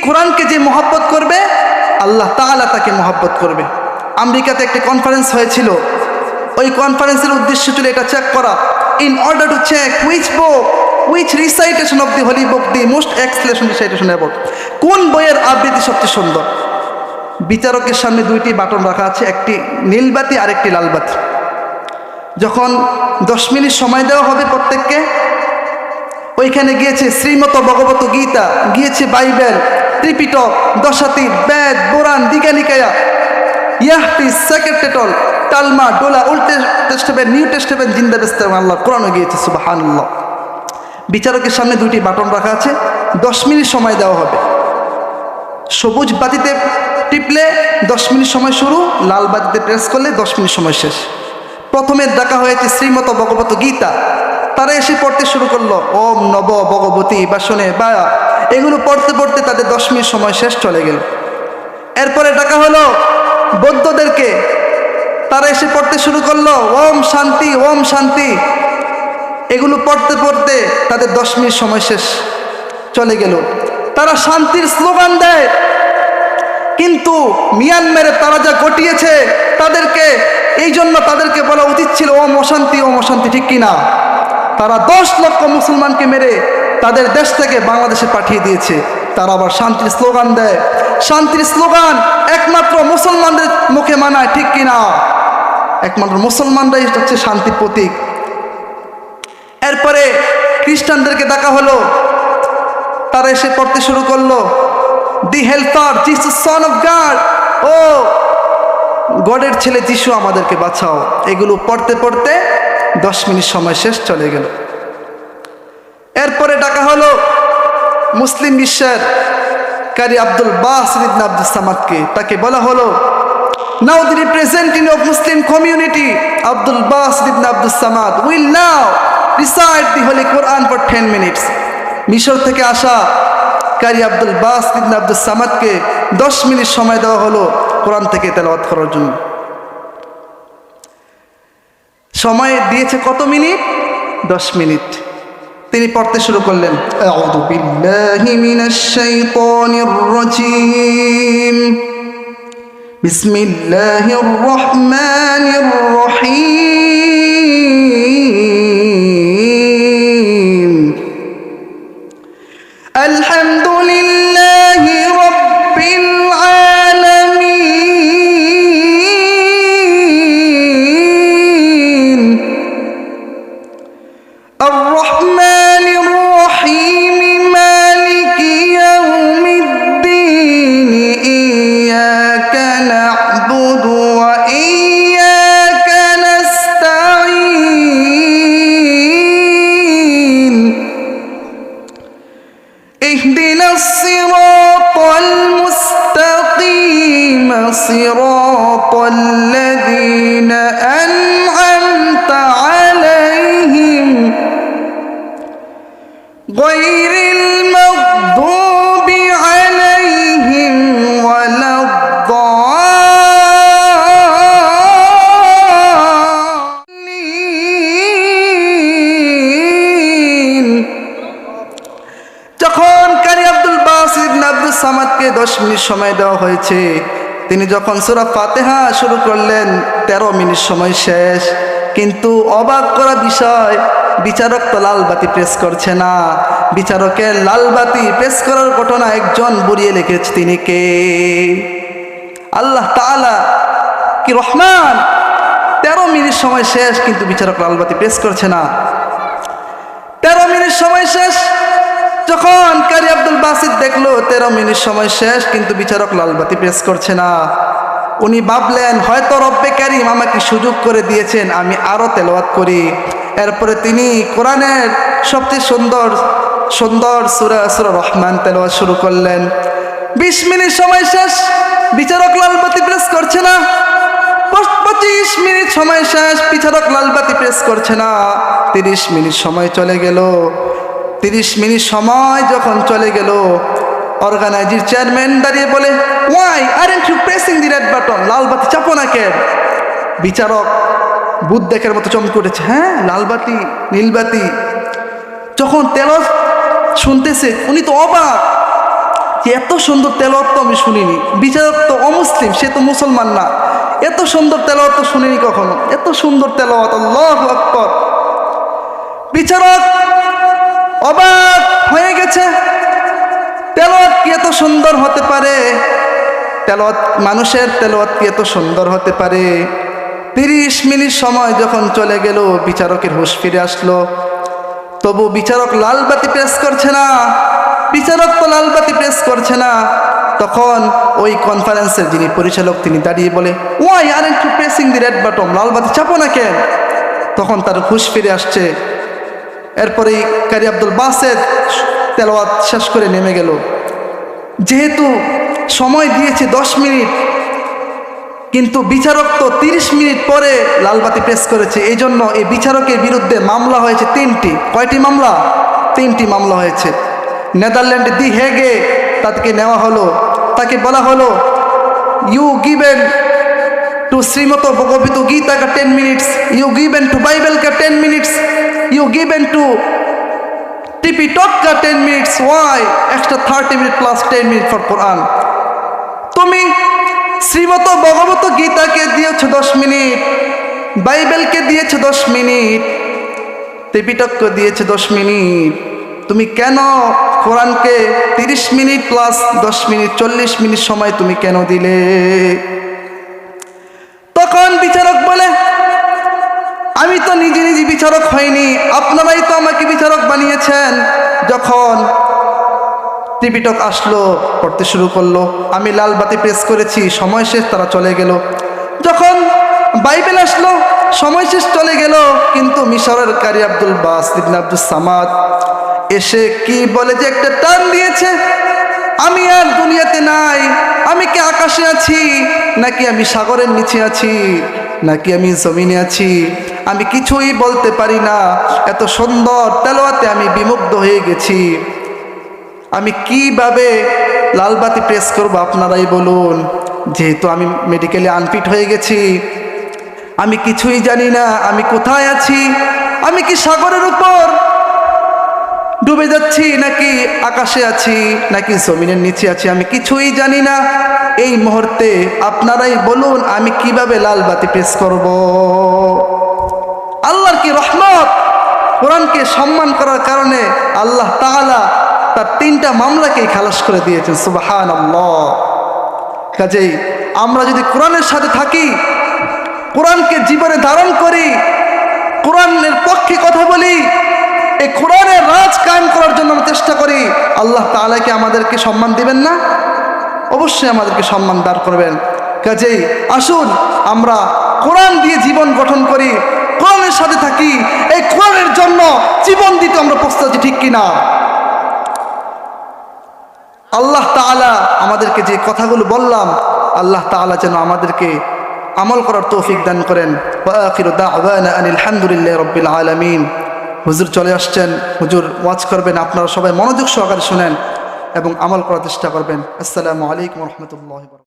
কোরআনকে যে মহব্বত করবে আল্লাহ তাআলা তাকে মহব্বত করবে। আমেরিকাতে একটি কনফারেন্স হয়েছিল, ওই কনফারেন্সের উদ্দেশ্য ছিল এটা চেক করা, in order to check which recitation of the holy book the most excellent recitation about, কোন বইয়ের আবৃত্তি সবচেয়ে সুন্দর। বিচারকের সামনে দুইটি বাটন রাখা আছে, একটি নীলবাতি আর একটি লালবাতি। যখন 10 মিনিট সময় দেওয়া হবে প্রত্যেককে, ওইখানে গিয়েছে শ্রীমত ভগবত গীতা, গিয়েছে বাইবেল, ত্রিপিটক, দশাতীর, বেদ, পুরাণ, দীঘানিকায়া, ইয়াহফিজ, সেক্রেটেটল, তালমা, Dola, old testament, new testament, জিন্দা বেস্তামেন্ট, আল্লাহর কোরআনও গিয়েছে। সুবহানাল্লাহ। বিচারকের সামনে দুইটি বাটন রাখা আছে, 10 মিনিট সময় দেওয়া হবে। সবুজ বাতিতে টিপলে 10 মিনিট সময় শুরু, লাল বাতিতে প্রেস করলে 10 মিনিট সময় শেষ। প্রথমে ডাকা হয়েছে শ্রীমত ভগবত গীতা, তারা এসে পড়তে শুরু করলো ওম নব ভগবতী বাসনে বা, এগুলো পড়তে পড়তে তাদের 10 মিনিট সময় শেষ চলে গেল। এরপরে ডাকা হলো বৌদ্ধদেরকে, তারা এসে পড়তে শুরু করলো ওম শান্তি ওম শান্তি, এগুলো পড়তে পড়তে তাদের 10 মিনিট সময় শেষ চলে গেল। তারা শান্তির স্লোগান দেয়, কিন্তু মিয়ানমারে তারা যা ঘটিয়েছে তাদেরকে, এই জন্য তাদেরকে বলা উচিত ছিল ওম অশান্তি ওম অশান্তি, ঠিক কিনা? তারা 10 লক্ষ মুসলমানকে মেরে তাদের দেশ থেকে বাংলাদেশে পাঠিয়ে দিয়েছে, তারা আবার শান্তির স্লোগান দেয়। শান্তির স্লোগান একমাত্র মুসলমানদের মুখে মানায়, ঠিক কিনা? একমাত্র মুসলমানরাই হচ্ছে শান্তির প্রতীক। এরপরে খ্রিস্টানদেরকে ডাকা হলো, তারা এসে পড়তে শুরু করলো the helper Jesus son of God, ও গডের ছেলে যিশু আমাদেরকে বাঁচাও। এগুলো পড়তে পড়তে 10 মিনিট সময় শেষ চলে গেল। এরপরে ডাকা হলো মুসলিম বিশ্বের কারি আব্দুল বাসিত ইবনে আব্দুস সামাদকে, তাকে বলা হলো now the representative of Muslim community Abdul Basit Ibn Abdus Samad will now recite the holy Quran for 10 minutes. মিশর থেকে আসা কারি আব্দুল বাসিত ইবনে আব্দুস সামাদকে 10 মিনিট সময় দেওয়া হলো কোরআন থেকে তেলাওয়াত করার জন্য। সময় দিয়েছে কত মিনিট? 10 মিনিট। তিনি পড়তে শুরু করলেন আউযু বিল্লাহি মিনাশ শাইতানির রাজীম বিসমিল্লাহির রহমানির রহিম আলহামদুলিল্লাহি রাব্বিল আলামিন আর রহমানির রহিম মালিকি ইয়াউমিদ্দিন ইয়াকা না'বুদু ওয়া ইয়াকা নাস্তাঈন ইহদিনাস সিরাতাল মুস্তাকিম সিরাতাল লাযীনা আন'আমতা আলাইহিম গায়রিল মাগদুবি আলাইহিম ওয়ালাদ-দাল্লিন। যখন কারি আব্দুল বাসিত ইবনে আব্দুস সামাদকে 10 মিনিট সময় দেওয়া হয়েছে, তিনি যখন সূরা ফাতিহা শুরু করলেন 13 মিনিট সময় শেষ। কিন্তু অবাক করা বিষয়, বিচারক তো লাল বাতি প্রেস করছে না। বিচারকের লাল বাতি প্রেস করার ঘটনা একজন বুড়িয়ে লিখেছে, তিনি কে? আল্লাহ তাআলা কি রহমান! 13 মিনিট সময় শেষ, কিন্তু বিচারক লাল বাতি প্রেস করছে না। 13 মিনিট সময় শেষ যখন কারি আব্দুল বাসিত দেখলো 13 মিনিট সময় শেষ, কিন্তু বিচারক লাল বাতি প্রেস করছে না, উনি ভাবলেন হয়তো রব্বে কারীম আমাকে সুযোগ করে দিয়েছেন, আমি আরো তেলাওয়াত করি। এরপরে তিনি কোরআনের সবচেয়ে সুন্দর সূরা রহমান তেলাওয়াত শুরু করলেন। 20 মিনিট সময় শেষ, বিচারক লাল বাতি প্রেস করছে না। 25 মিনিট সময় শেষ, বিচারক লাল বাতি প্রেস করছে না। 30 মিনিট সময় চলে গেল। 30 মিনিট সময় যখন চলে গেল, অর্গানাইজিং চেয়ারম্যান দাঁড়িয়ে বলে, why aren't you pressing the red button? লাল বাতি চাপো না কেন? বিচারক বুধ দেখার মতো চমকে উঠেছে, হ্যাঁ লাল বাতি নীল বাতি। যখন তেলাওয়াত শুনতেছে উনি তো অবাক, যে এত সুন্দর তেলাওয়াত তো আমি শুনিনি। বিচারক তো অমুসলিম, সে তো মুসলমান না, এত সুন্দর তেলাওয়াত তো শুনিনি কখনো, এত সুন্দর তেলাওয়াত, আল্লাহু আকবার। বিচারক অবাক হয়ে গেছে, তেলাওয়াত কি এত সুন্দর হতে পারে? তেলাওয়াত, মানুষের তেলাওয়াত কি এত সুন্দর হতে পারে? 30 মিনিট সময় যখন চলে গেল, বিচারকের হুঁশ ফিরে আসলো, তবু বিচারক লাল বাতি প্রেস করছে না, বিচারক তো লাল বাতি প্রেস করছে না। তখন ওই কনফারেন্সের যিনি পরিচালক, তিনি দাঁড়িয়ে বলে, why aren't you pressing the red button, লাল বাতি চাপো না কেন? তখন তার হুঁশ ফিরে আসছে। এরপরেই কারি আব্দুল বাসেত তেলাওয়াত শেষ করে নেমে গেল। যেহেতু সময় দিয়েছে 10 মিনিট, কিন্তু বিচারক তো 30 মিনিট পরে লালবাতি প্রেস করেছে, এই জন্য এই বিচারকের বিরুদ্ধে মামলা হয়েছে 3টি। কয়টি মামলা? 3টি মামলা হয়েছে। নেদারল্যান্ডে দি হেগে তাকে নেওয়া হলো, তাকে বলা হলো, you given to Shrimad Bhagavad Gita কা 10 minutes, you given to Bible কা 10 মিনিটস, ইউ গিভেন টু টিপি টক কা 10 minutes, why extra 30 minute plus 10 minute for Quran. তুমি শ্রীমত ভগবত গীতাকে দিয়েছো 10 মিনিট, বাইবেলকে দিয়েছো 10 মিনিট, ত্রিপিটককে দিয়েছো 10 মিনিট, তুমি কেন কোরআনকে 30 মিনিট প্লাস 10 মিনিট 40 মিনিট সময় তুমি কেন দিলে? তখন বিচারক বলে, আমি তো নিজে নিজে বিচারক হইনি, আপনারাই তো আমাকে বিচারক বানিয়েছেন। যখন ত্রিপিটক আসলো, পড়তে শুরু করলো, আমি লাল বাতি প্রেস করেছি, সময় শেষ, তারা চলে গেল। যখন বাইবেল আসলো, সময় শেষ, চলে গেল। কিন্তু মিশরের কারি আব্দুল বাস ইবনে আব্দুস সামাদ এসে কি বলে যে একটা টান দিয়েছে, আমি আর দুনিয়াতে নাই, আমি কি আকাশে আছি, নাকি আমি সাগরের নিচে আছি, নাকি আমি জমিনে আছি, আমি কিছুই বলতে পারি না। এত সুন্দর তেলাওয়াতে আমি বিমুগ্ধ হয়ে গেছি, আমি কিভাবে লালবাতি প্রেস করব আপনারাই বলুন। যেহেতু আমি মেডিকেলে আনফিট হয়ে গেছি, আমি কিছুই জানি না আমি কোথায় আছি, আমি কি সাগরের উপর ডুবে যাচ্ছি, নাকি আকাশে আছি, নাকি জমিনের নিচে আছি, আমি কিছুই জানি না। এই মুহূর্তে আপনারাই বলুন আমি কিভাবে লালবাতি প্রেস করব? আল্লাহর কি রহমত! কোরআনকে সম্মান করার কারণে আল্লাহ তাআলা তার 3টা মামলাকেই খালাস করে দিয়েছেন। সুবহানাল্লাহ। কাজেই আমরা যদি কোরআনের সাথে থাকি, কোরআনকে জীবনে ধারণ করি, কোরআনের পক্ষে কথা বলি, এই কোরআনের রাজ কায়েম করার জন্য আমরা চেষ্টা করি, আল্লাহ তাআলা কি আমাদেরকে সম্মান দিবেন না? অবশ্যই আমাদেরকে সম্মান দান করবেন। কাজেই আসুন আমরা কোরআন দিয়ে জীবন গঠন করি, কোরআনের সাথে থাকি, এই কোরআনের জন্য জীবন দিতে আমরা প্রস্তুত আছি, ঠিক কিনা? আল্লাহ তাআলা আমাদেরকে যে কথাগুলো বললাম, আল্লাহ তাআলা যেন আমাদেরকে আমল করার তৌফিক দান করেন। ওয়া আখিরু দা'ওয়ানা আনিল হামদুলিল্লাহি রাব্বিল আলামিন। হুজুর চলে আসছেন, হুজুর ওয়াজ করবেন, আপনারা সবাই মনোযোগ সহকারে শুনেন এবং আমল করার চেষ্টা করবেন। আসসালামু আলাইকুম ওয়া রাহমাতুল্লাহি ওয়া বারাকাতুহু।